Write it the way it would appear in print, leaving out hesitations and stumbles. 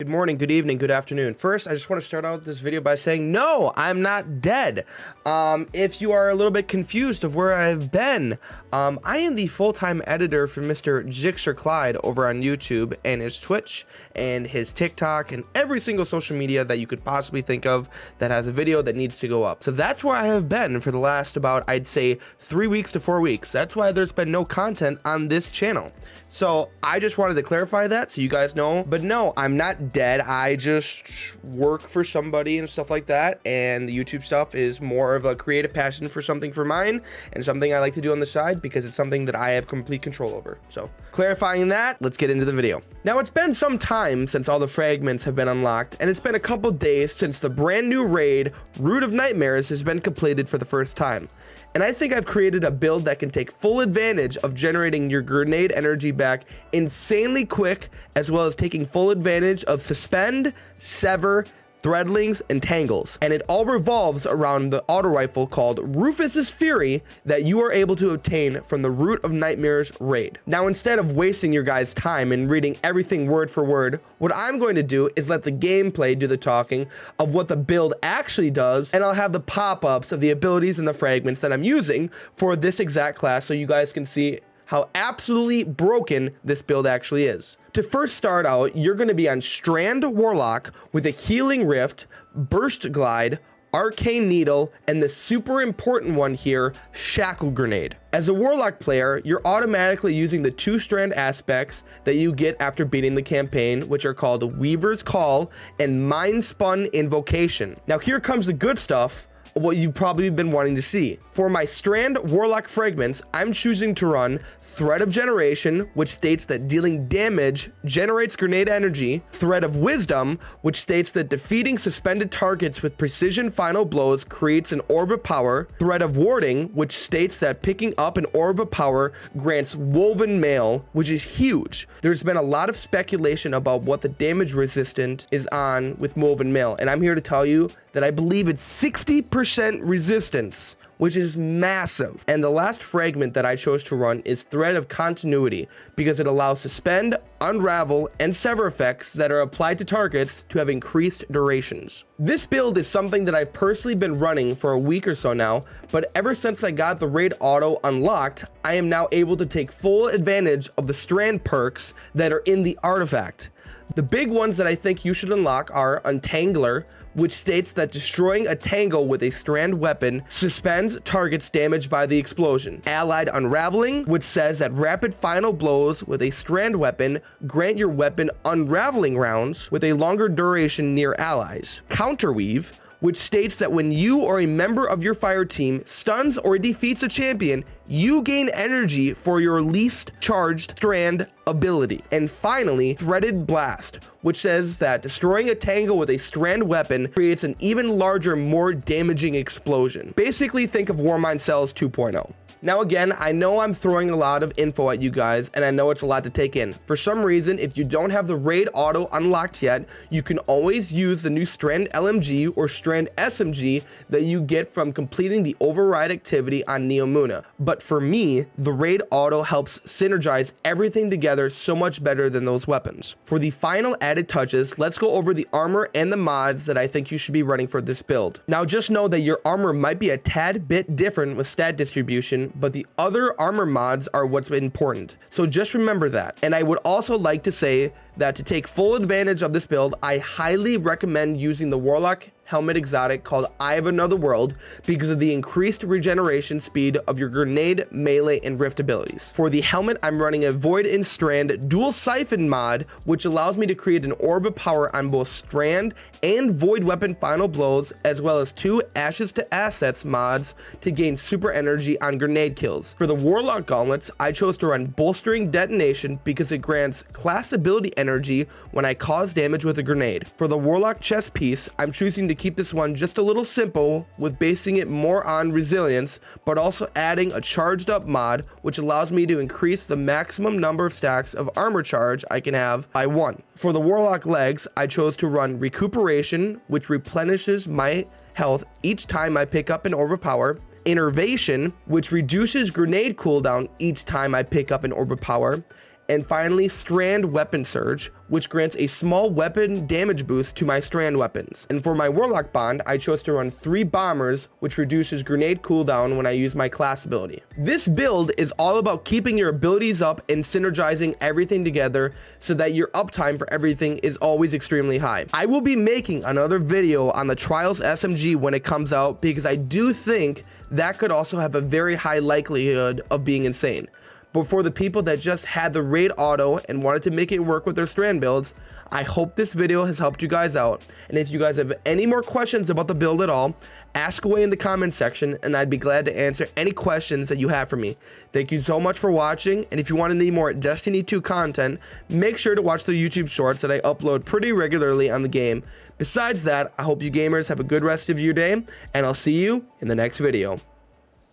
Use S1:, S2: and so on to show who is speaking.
S1: Good morning, good evening, good afternoon. First, I just want to start out this video by saying, no, I'm not dead. If you are a little bit confused of where I've been, I am the full-time editor for Mr. GsxrClyde over on YouTube and his Twitch and his TikTok and every single social media that you could possibly think of that has a video that needs to go up. So that's where I have been for the last about, I'd say, 3 weeks to 4 weeks. That's why there's been no content on this channel. So I just wanted to clarify that so you guys know. But no, I'm not dead. I just work for somebody and stuff like that, and the YouTube stuff is more of a creative passion for something for mine and something I like to do on the side because it's something that I have complete control over. So clarifying that, let's get into the video. Now, it's been some time since all the fragments have been unlocked, and it's been a couple days since the brand new raid Root of Nightmares has been completed for the first time. And I think I've created a build that can take full advantage of generating your grenade energy back insanely quick, as well as taking full advantage of suspend, sever, threadlings, and tangles. And it all revolves around the auto rifle called Rufus's Fury that you are able to obtain from the Root of Nightmares raid. Now, instead of wasting your guys' time and reading everything word for word, what I'm going to do is let the gameplay do the talking of what the build actually does, and I'll have the pop-ups of the abilities and the fragments that I'm using for this exact class so you guys can see how absolutely broken this build actually is. To first start out, you're going to be on Strand Warlock with a Healing Rift, Burst Glide, Arcane Needle, and the super important one here, Shackle Grenade. As a Warlock player, you're automatically using the 2-strand aspects that you get after beating the campaign, which are called Weaver's Call and Mind Spun Invocation. Now here comes the good stuff, what you've probably been wanting to see. For my Strand Warlock fragments, I'm choosing to run Thread of Generation, which states that dealing damage generates grenade energy, Thread of Wisdom, which states that defeating suspended targets with precision final blows creates an orb of power, Thread of Warding, which states that picking up an orb of power grants Woven Mail, which is huge. There's been a lot of speculation about what the damage resistant is on with Woven Mail, and I'm here to tell you that I believe it's 60% resistance, which is massive. And the last fragment that I chose to run is Thread of Continuity because it allows suspend, unravel, and sever effects that are applied to targets to have increased durations. This build is something that I've personally been running for a week or so now, but ever since I got the raid auto unlocked, I am now able to take full advantage of the strand perks that are in the artifact. The big ones that I think you should unlock are Untangler, which states that destroying a tangle with a strand weapon suspends targets damaged by the explosion. Allied Unraveling, which says that rapid final blows with a strand weapon grant your weapon unraveling rounds with a longer duration near allies. Counterweave, which states that when you or a member of your fire team stuns or defeats a champion, you gain energy for your least charged strand ability. And finally, Threaded Blast, which says that destroying a tangle with a strand weapon creates an even larger, more damaging explosion. Basically, think of Warmind Cells 2.0. Now again, I know I'm throwing a lot of info at you guys, and I know it's a lot to take in. For some reason, if you don't have the raid auto unlocked yet, you can always use the new Strand LMG or Strand SMG that you get from completing the override activity on Neomuna. But for me, the raid auto helps synergize everything together so much better than those weapons. For the final added touches, let's go over the armor and the mods that I think you should be running for this build. Now just know that your armor might be a tad bit different with stat distribution, but the other armor mods are what's important. So just remember that. And I would also like to say that to take full advantage of this build, I highly recommend using the Warlock helmet exotic called Eye of Another World because of the increased regeneration speed of your grenade, melee, and rift abilities. For the helmet, I'm running a Void and Strand dual siphon mod, which allows me to create an orb of power on both strand and void weapon final blows, as well as 2 Ashes to Assets mods to gain super energy on grenade kills. For the Warlock gauntlets, I chose to run Bolstering Detonation because it grants class ability energy when I cause damage with a grenade. For the Warlock chest piece, I'm choosing to keep this one just a little simple with basing it more on resilience, but also adding a charged up mod, which allows me to increase the maximum number of stacks of armor charge I can have by 1. For the Warlock legs, I chose to run Recuperation, which replenishes my health each time I pick up an orb of power, Innervation, which reduces grenade cooldown each time I pick up an orb of power, And finally, Strand Weapon Surge, which grants a small weapon damage boost to my strand weapons. And for my Warlock bond, I chose to run 3 bombers, which reduces grenade cooldown when I use my class ability. This build is all about keeping your abilities up and synergizing everything together so that your uptime for everything is always extremely high. I will be making another video on the Trials SMG when it comes out, because I do think that could also have a very high likelihood of being insane. But for the people that just had the raid auto and wanted to make it work with their strand builds, I hope this video has helped you guys out. And if you guys have any more questions about the build at all, ask away in the comment section and I'd be glad to answer any questions that you have for me. Thank you so much for watching, and if you want any more Destiny 2 content, make sure to watch the YouTube shorts that I upload pretty regularly on the game. Besides that, I hope you gamers have a good rest of your day, and I'll see you in the next video.